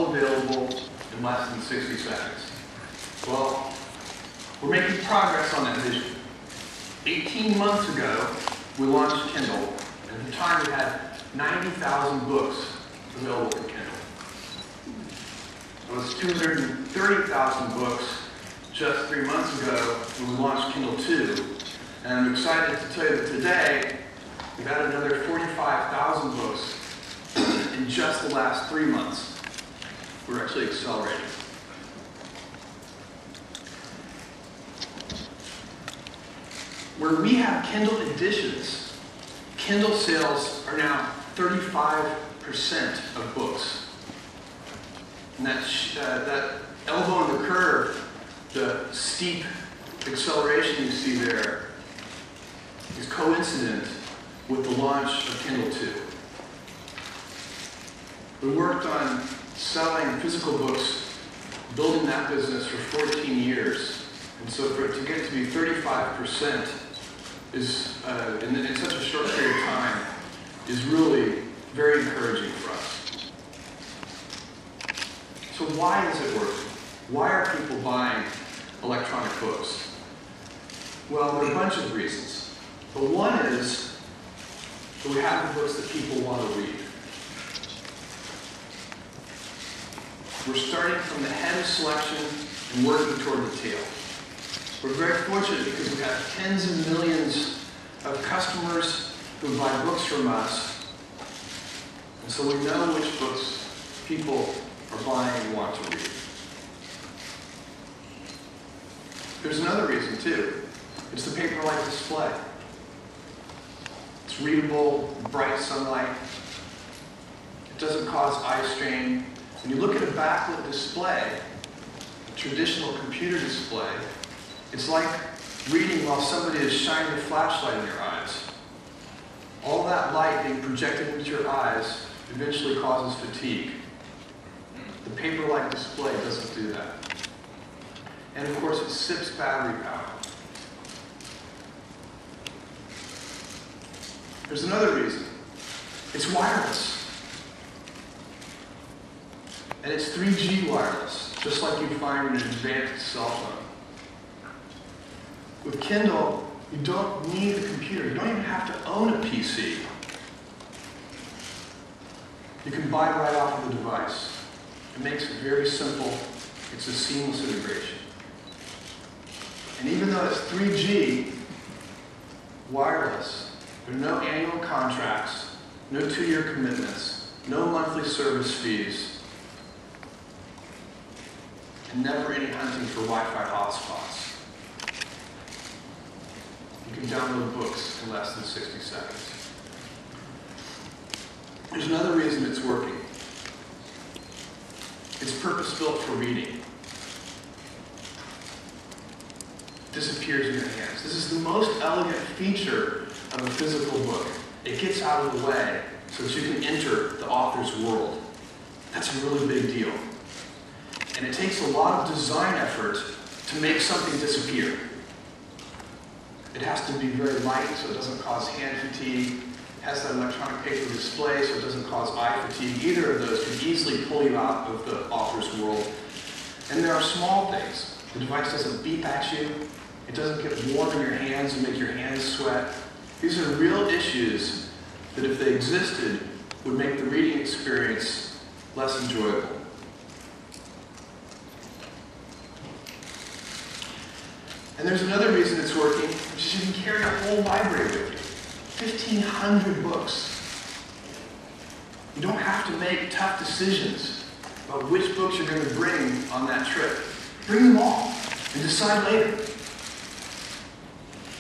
all available in less than 60 seconds. Well, we're making progress on that vision. 18 months ago, we launched Kindle, and at the time we had 90,000 books available for Kindle. It was 230,000 books just 3 months ago when we launched Kindle 2. And I'm excited to tell you that today, we've added another 45,000 books in just the last 3 months. We're actually accelerating. Where we have Kendall Editions, Kindle sales are now 35% of books. And that elbow in the curve, the steep acceleration you see there, is coincident with the launch of Kindle 2. We worked on selling physical books, building that business for 14 years. And so for it to get to be 35% is, in such a short period of time, is really very encouraging for us. So why is it working? Why are people buying electronic books? Well, there are a bunch of reasons. But one is that we have the books that people want to read. We're starting from the head of selection and working toward the tail. We're very fortunate because we have tens of millions of customers who buy books from us, and so we know which books people are buying and want to read. There's another reason too. It's the paper-like display. It's readable, bright sunlight. It doesn't cause eye strain. When you look at a backlit display, a traditional computer display, it's like reading while somebody is shining a flashlight in your eyes. All that light being projected into your eyes eventually causes fatigue. The paper-like display doesn't do that. And of course, it sips battery power. There's another reason. It's wireless. And it's 3G wireless, just like you'd find in an advanced cell phone. With Kindle, you don't need a computer. You don't even have to own a PC. You can buy right off of the device. It makes it very simple. It's a seamless integration. And even though it's 3G wireless, there are no annual contracts, no 2-year commitments, no monthly service fees, and never any hunting for Wi-Fi hotspots. You can download books in less than 60 seconds. There's another reason it's working. It's purpose-built for reading. It disappears in your hands. This is the most elegant feature of a physical book. It gets out of the way so that you can enter the author's world. That's a really big deal. And it takes a lot of design effort to make something disappear. It has to be very light so it doesn't cause hand fatigue. It has that electronic paper display so it doesn't cause eye fatigue. Either of those can easily pull you out of the author's world. And there are small things. The device doesn't beep at you. It doesn't get warm in your hands and make your hands sweat. These are real issues that, if they existed, would make the reading experience less enjoyable. And there's another reason it's working, which is you can carry a whole library with you. 1,500 books. You don't have to make tough decisions about which books you're going to bring on that trip. Bring them all and decide later.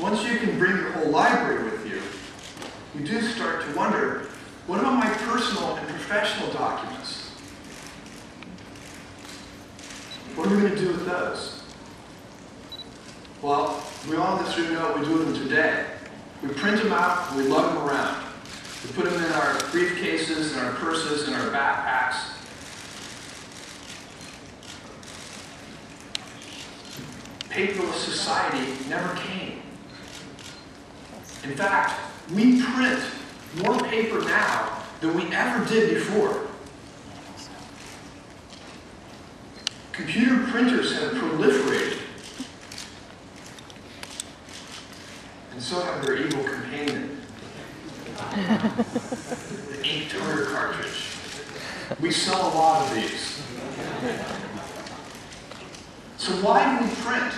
Once you can bring your whole library with you, you do start to wonder, what about my personal and professional documents? What are we going to do with those? Well, we all in this room know what we do with them today. We print them out and we lug them around. We put them in our briefcases, in our purses, in our backpacks. Paperless society never came. In fact, we print more paper now than we ever did before. Computer printers have proliferated. And so have their evil companion, the ink toner cartridge. We sell a lot of these. So why do we print?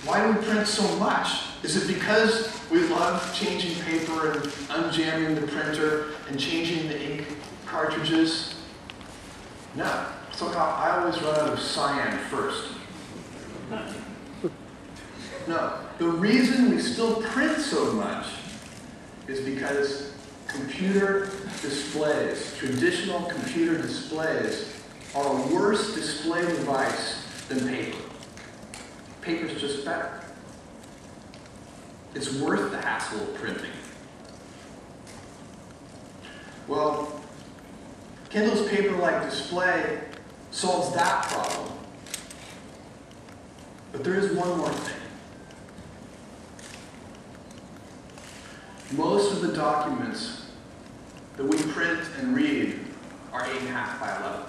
Why do we print so much? Is it because we love changing paper and unjamming the printer and changing the ink cartridges? No. Somehow I always run out of cyan first. No. The reason we still print so much is because computer displays, traditional computer displays, are a worse display device than paper. Paper's just better. It's worth the hassle of printing. Well, Kindle's paper-like display solves that problem. But there is one more thing. Most of the documents that we print and read are 8.5 by 11.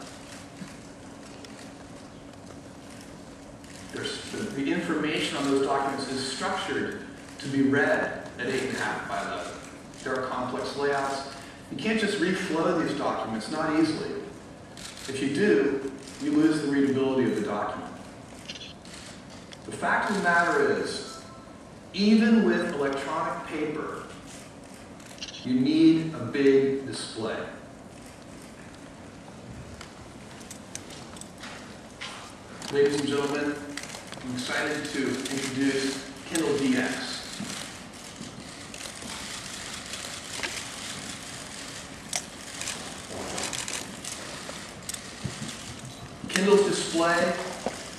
The information on those documents is structured to be read at 8.5 by 11. There are complex layouts. You can't just reflow these documents, not easily. If you do, you lose the readability of the document. The fact of the matter is, even with electronic paper, you need a big display. Ladies and gentlemen, I'm excited to introduce Kindle DX. Kindle's display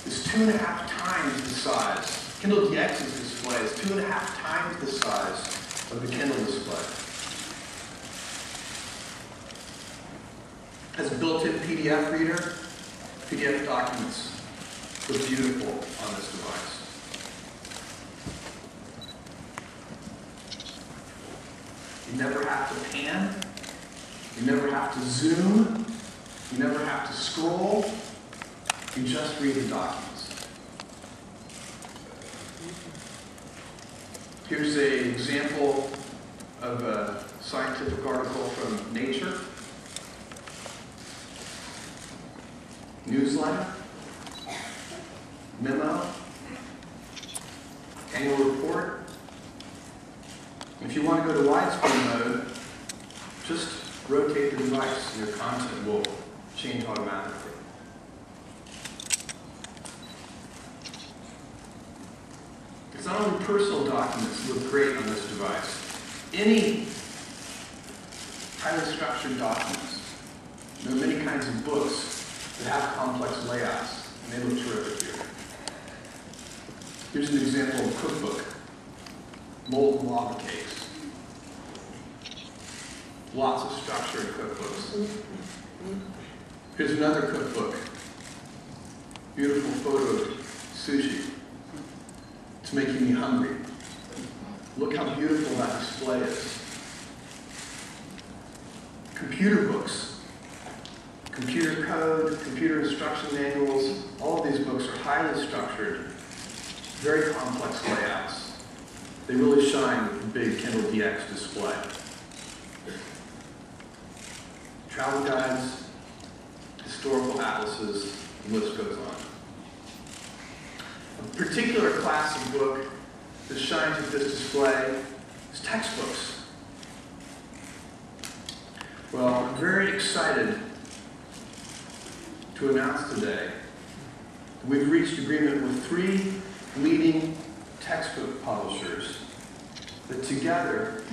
is 2.5 times the size. Kindle DX's display is 2.5 times the size of the Kindle display. Has a built-in PDF reader. PDF documents look beautiful on this device. You never have to pan. You never have to zoom. You never have to scroll. You just read the documents. Here's an example of a scientific article from Nature. Newsletter, memo, annual report. If you want to go to widescreen mode, just rotate the device and your content will change automatically. It's not only personal documents that look great on this device. Any highly structured documents. There are many kinds of books that have complex layouts, and they look terrific here. Here's an example of a cookbook, molten lava cakes. Lots of structure in cookbooks. Here's another cookbook. Beautiful photo of sushi. It's making me hungry. Look how beautiful that display is. Computer books. Computer code, computer instruction manuals, all of these books are highly structured, very complex layouts. They really shine with the big Kindle DX display. Travel guides, historical atlases, the list goes on. A particular class of book that shines with this display is textbooks. Well, I'm very excited to announce today that we've reached agreement with 3 leading textbook publishers that together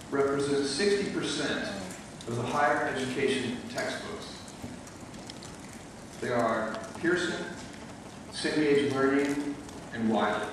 represent 60% of the higher education textbooks. They are Pearson, Cengage Learning, and Wiley.